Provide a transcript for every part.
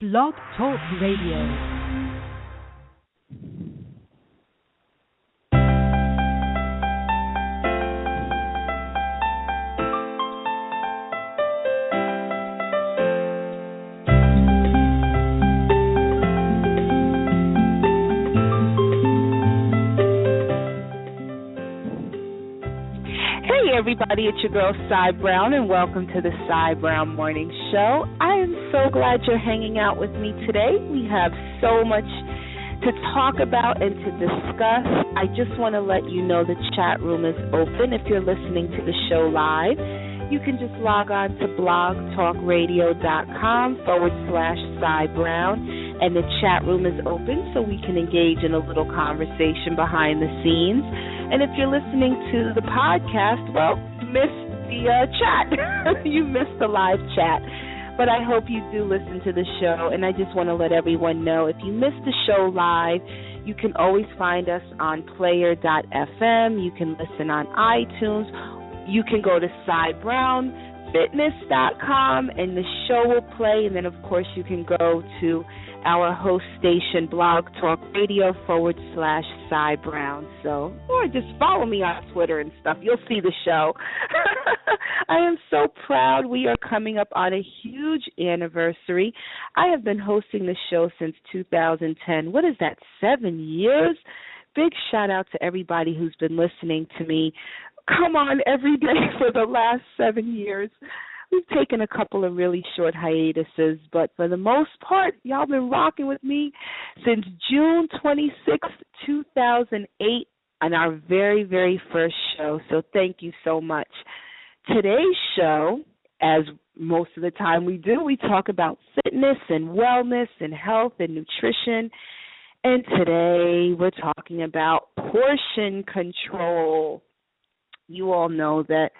Blog Talk Radio. Everybody, it's your girl, Cy Brown, and welcome to the Cy Brown Morning Show. I am so glad you're hanging out with me today. We have so much to talk about and to discuss. I just want to let you know the chat room is open. If you're listening to the show live, you can just log on to blogtalkradio.com/Cy Brown, and the chat room is open so we can engage in a little conversation behind the scenes. And if you're listening to the podcast, well, you missed the chat. You missed the live chat. But I hope you do listen to the show. And I just want to let everyone know, if you missed the show live, you can always find us on player.fm. You can listen on iTunes. You can go to cybrownfitness.com, and the show will play. And then, of course, you can go to our host station, Blog Talk Radio /Cy Brown. So, or just follow me on Twitter and stuff. You'll see the show. I am so proud. We are coming up on a huge anniversary. I have been hosting the show since 2010. What is that, 7 years? Big shout out to everybody who's been listening to me. Come on, every day for the last 7 years. We've taken a couple of really short hiatuses, but for the most part, y'all been rocking with me since June 26th, 2008, on our very, very first show. So thank you so much. Today's show, as most of the time we do, we talk about fitness and wellness and health and nutrition. And today we're talking about portion control. You all know that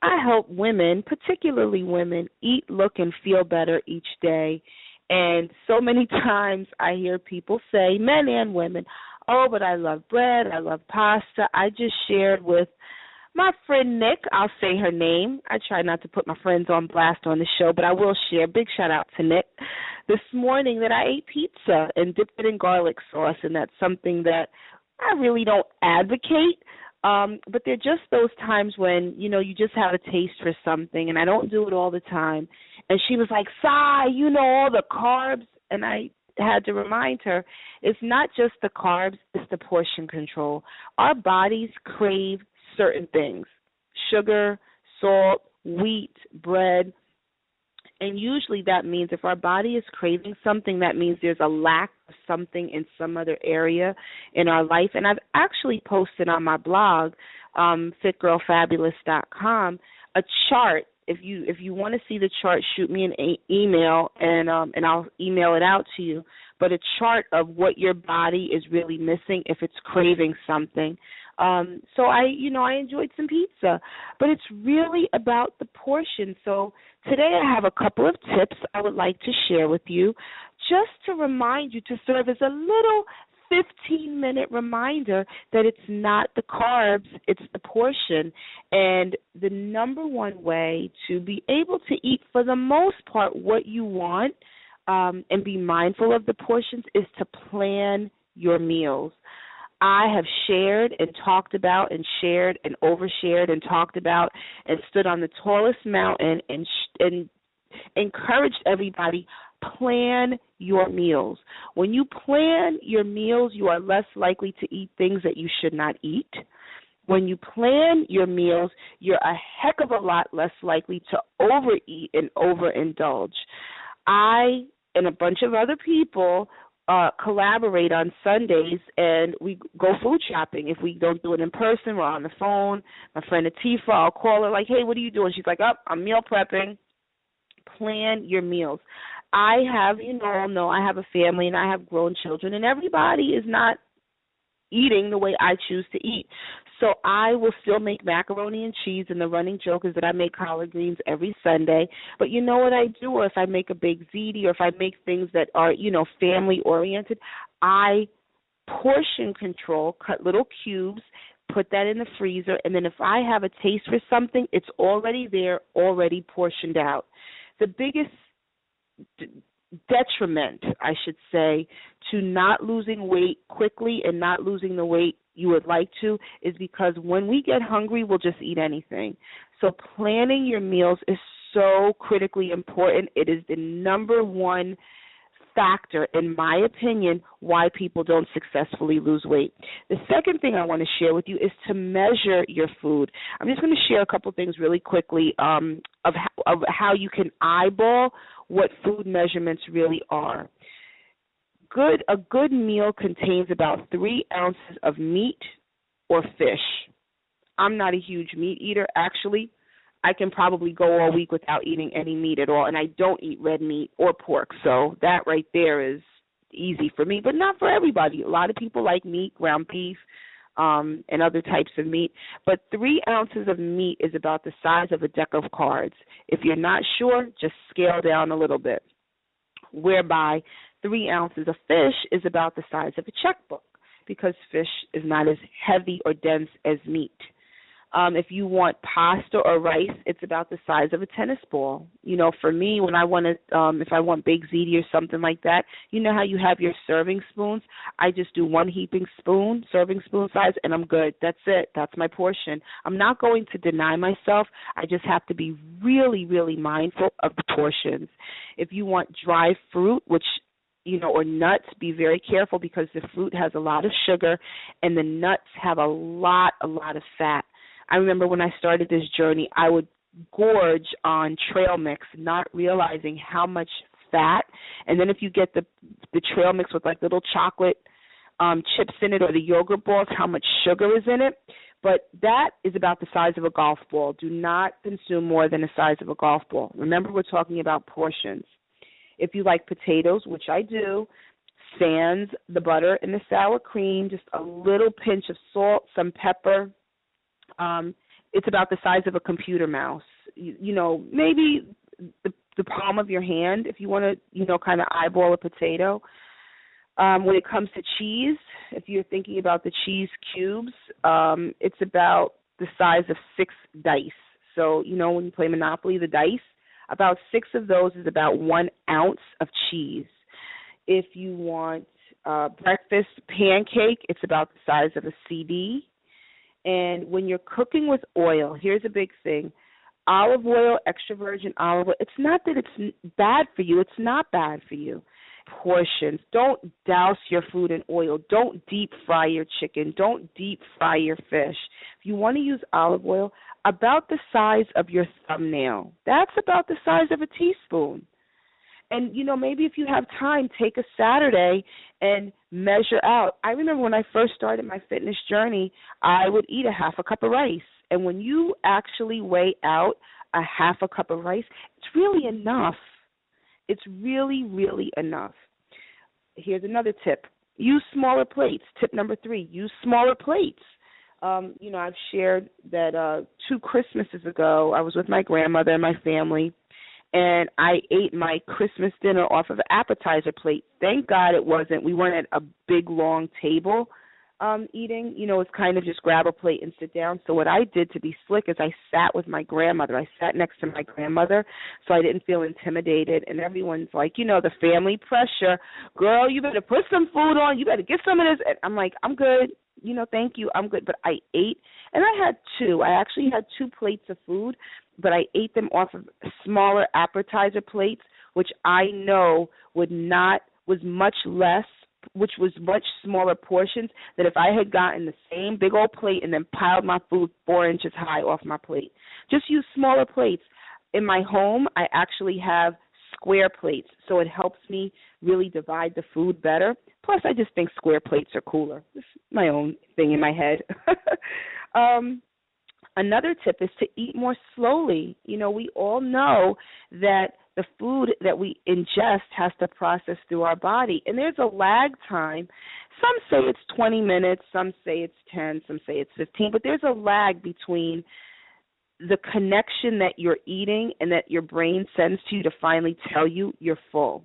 I help women, particularly women, eat, look, and feel better each day. And so many times I hear people say, men and women, oh, but I love bread, I love pasta. I just shared with my friend Nick, I'll say her name. I try not to put my friends on blast on the show, but I will share. Big shout out to Nick this morning that I ate pizza and dipped it in garlic sauce, and that's something that I really don't advocate. But they're just those times when, you know, you just have a taste for something, and I don't do it all the time. And she was like, Cy, you know, all the carbs. And I had to remind her, it's not just the carbs, it's the portion control. Our bodies crave certain things: sugar, salt, wheat, bread. And usually that means if our body is craving something, that means there's a lack of something in some other area in our life. And I've actually posted on my blog, fitgirlfabulous.com, a chart. If you want to see the chart, shoot me an email, and I'll email it out to you. But a chart of what your body is really missing if it's craving something. So I enjoyed some pizza, but it's really about the portion. So today I have a couple of tips I would like to share with you, just to remind you, to serve as a little 15-minute reminder that it's not the carbs, it's the portion. And the number one way to be able to eat, for the most part, what you want and be mindful of the portions is to plan your meals. I have shared and talked about and shared and overshared and talked about and stood on the tallest mountain and encouraged everybody, plan your meals. When you plan your meals, you are less likely to eat things that you should not eat. When you plan your meals, you're a heck of a lot less likely to overeat and overindulge. I and a bunch of other people collaborate on Sundays, and we go food shopping. If we don't do it in person, we're on the phone. My friend Atifa, I'll call her like, hey, what are you doing? She's like, I'm meal prepping. Plan your meals. I have, I have a family and I have grown children, and everybody is not eating the way I choose to eat. So I will still make macaroni and cheese, and the running joke is that I make collard greens every Sunday. But you know what I do? Or if I make a baked ziti, or if I make things that are, family-oriented, I portion control, cut little cubes, put that in the freezer, and then if I have a taste for something, it's already there, already portioned out. The biggest detriment, I should say, to not losing weight quickly and not losing the weight you would like to is because when we get hungry, we'll just eat anything. So planning your meals is so critically important. It is the number one factor, in my opinion, why people don't successfully lose weight. The second thing I want to share with you is to measure your food. I'm just going to share a couple things really quickly of how you can eyeball what food measurements really are. A good meal contains about 3 ounces of meat or fish. I'm not a huge meat eater, actually. I can probably go all week without eating any meat at all, and I don't eat red meat or pork, so that right there is easy for me, but not for everybody. A lot of people like meat, ground beef, and other types of meat, but 3 ounces of meat is about the size of a deck of cards. If you're not sure, just scale down a little bit, whereby 3 ounces of fish is about the size of a checkbook because fish is not as heavy or dense as meat. If you want pasta or rice, it's about the size of a tennis ball. You know, for me, when I want to, if I want baked ziti or something like that, you know how you have your serving spoons? I just do one serving spoon size, and I'm good. That's it. That's my portion. I'm not going to deny myself. I just have to be really, really mindful of the portions. If you want dry fruit, or nuts, be very careful because the fruit has a lot of sugar and the nuts have a lot of fat. I remember when I started this journey, I would gorge on trail mix, not realizing how much fat. And then if you get the trail mix with like little chocolate chips in it or the yogurt balls, how much sugar is in it. But that is about the size of a golf ball. Do not consume more than the size of a golf ball. Remember, we're talking about portions. If you like potatoes, which I do, sans the butter and the sour cream, just a little pinch of salt, some pepper. It's about the size of a computer mouse. Maybe the palm of your hand if you want to, kind of eyeball a potato. When it comes to cheese, if you're thinking about the cheese cubes, it's about the size of 6 dice. So, when you play Monopoly, the dice, about 6 of those is about 1 ounce of cheese. If you want breakfast pancake, it's about the size of a CD. And when you're cooking with oil, here's a big thing. Olive oil, extra virgin olive oil, it's not that it's bad for you. It's not bad for you. Portions. Don't douse your food in oil. Don't deep fry your chicken. Don't deep fry your fish. If you want to use olive oil, about the size of your thumbnail. That's about the size of a teaspoon. And, maybe if you have time, take a Saturday and measure out. I remember when I first started my fitness journey, I would eat a half a cup of rice. And when you actually weigh out a half a cup of rice, it's really enough. It's really, really enough. Here's another tip. Use smaller plates. Tip number 3, use smaller plates. I've shared that 2 Christmases ago, I was with my grandmother and my family, and I ate my Christmas dinner off of an appetizer plate. Thank God we weren't at a big, long table eating. It's kind of just grab a plate and sit down. So what I did to be slick is I sat with my grandmother. I sat next to my grandmother so I didn't feel intimidated. And everyone's like, the family pressure. Girl, you better put some food on. You better get some of this. And I'm like, I'm good. Thank you. I'm good. But I ate, and I had 2. I actually had 2 plates of food, but I ate them off of smaller appetizer plates, which I know was much less, which was much smaller portions than if I had gotten the same big old plate and then piled my food 4 inches high off my plate. Just use smaller plates. In my home, I actually have square plates, so it helps me really divide the food better. Plus, I just think square plates are cooler. It's my own thing in my head. Another tip is to eat more slowly. We all know that the food that we ingest has to process through our body, and there's a lag time. Some say it's 20 minutes, some say it's 10, some say it's 15, but there's a lag between the connection that you're eating and that your brain sends to you to finally tell you you're full.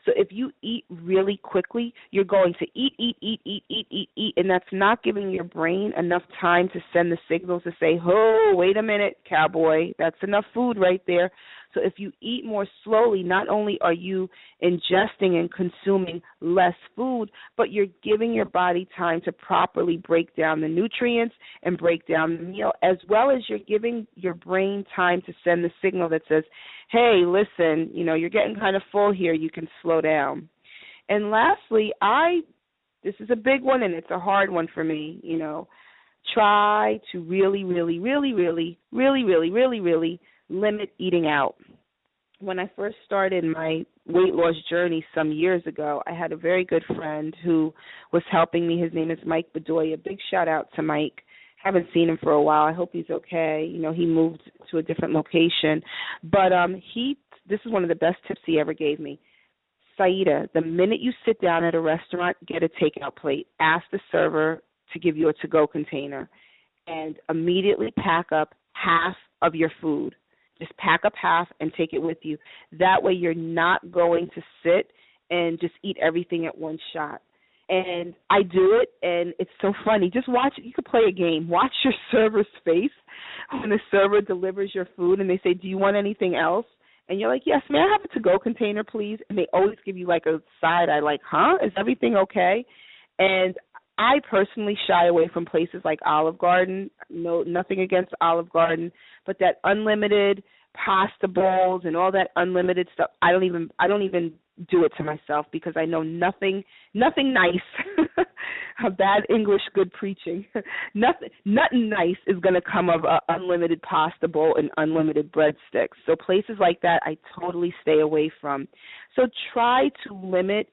So if you eat really quickly, you're going to eat, and that's not giving your brain enough time to send the signals to say, oh, wait a minute, cowboy, that's enough food right there. So if you eat more slowly, not only are you ingesting and consuming less food, but you're giving your body time to properly break down the nutrients and break down the meal, as well as you're giving your brain time to send the signal that says, hey, listen, you're getting kind of full here. You can slow down. And lastly, this is a big one, and it's a hard one for me, try to really, really, really, really, really, really, really, really limit eating out. When I first started my weight loss journey some years ago, I had a very good friend who was helping me. His name is Mike Bedoya. Big shout out to Mike. Haven't seen him for a while. I hope he's okay. He moved to a different location. But this is one of the best tips he ever gave me. Saideh, the minute you sit down at a restaurant, get a takeout plate. Ask the server to give you a to-go container, and immediately pack up half of your food. Just pack up half and take it with you. That way you're not going to sit and just eat everything at one shot. And I do it, and it's so funny. Just watch it. You could play a game. Watch your server's face when the server delivers your food, and they say, do you want anything else? And you're like, yes, may I have a to-go container, please? And they always give you like a side eye, like, huh? Is everything okay? And I personally shy away from places like Olive Garden. No, nothing against Olive Garden, but that unlimited pasta bowls and all that unlimited stuff, I don't even do it to myself, because I know nothing nice. Bad English, good preaching. Nothing nice is going to come of an unlimited pasta bowl and unlimited breadsticks. So places like that, I totally stay away from. So try to limit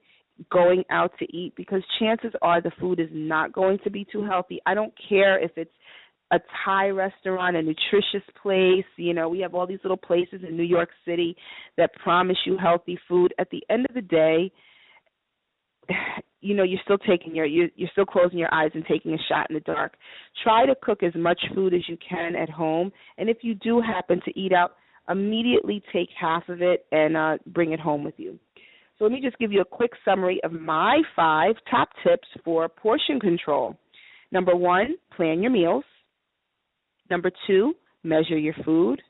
going out to eat, because chances are the food is not going to be too healthy. I don't care if it's a Thai restaurant, a nutritious place. We have all these little places in New York City that promise you healthy food. At the end of the day, you're still closing your eyes and taking a shot in the dark. Try to cook as much food as you can at home, and if you do happen to eat out, immediately take half of it and bring it home with you. So let me just give you a quick summary of my 5 top tips for portion control. Number 1, plan your meals. Number 2, measure your food.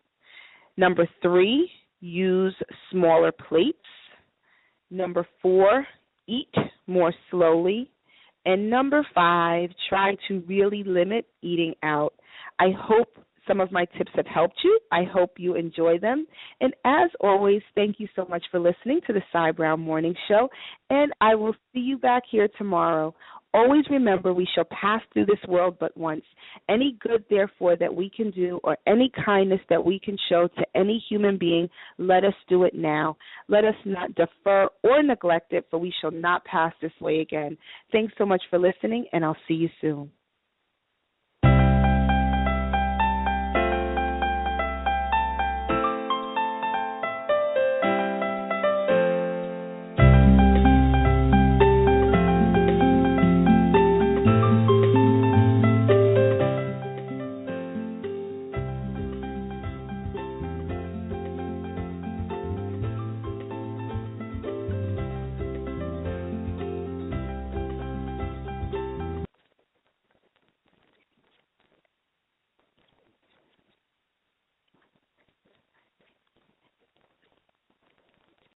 Number 3, use smaller plates. Number 4, eat more slowly. And number 5, try to really limit eating out. I hope some of my tips have helped you. I hope you enjoy them. And as always, thank you so much for listening to the Cy Brown Morning Show. And I will see you back here tomorrow. Always remember, we shall pass through this world but once. Any good, therefore, that we can do, or any kindness that we can show to any human being, let us do it now. Let us not defer or neglect it, for we shall not pass this way again. Thanks so much for listening, and I'll see you soon.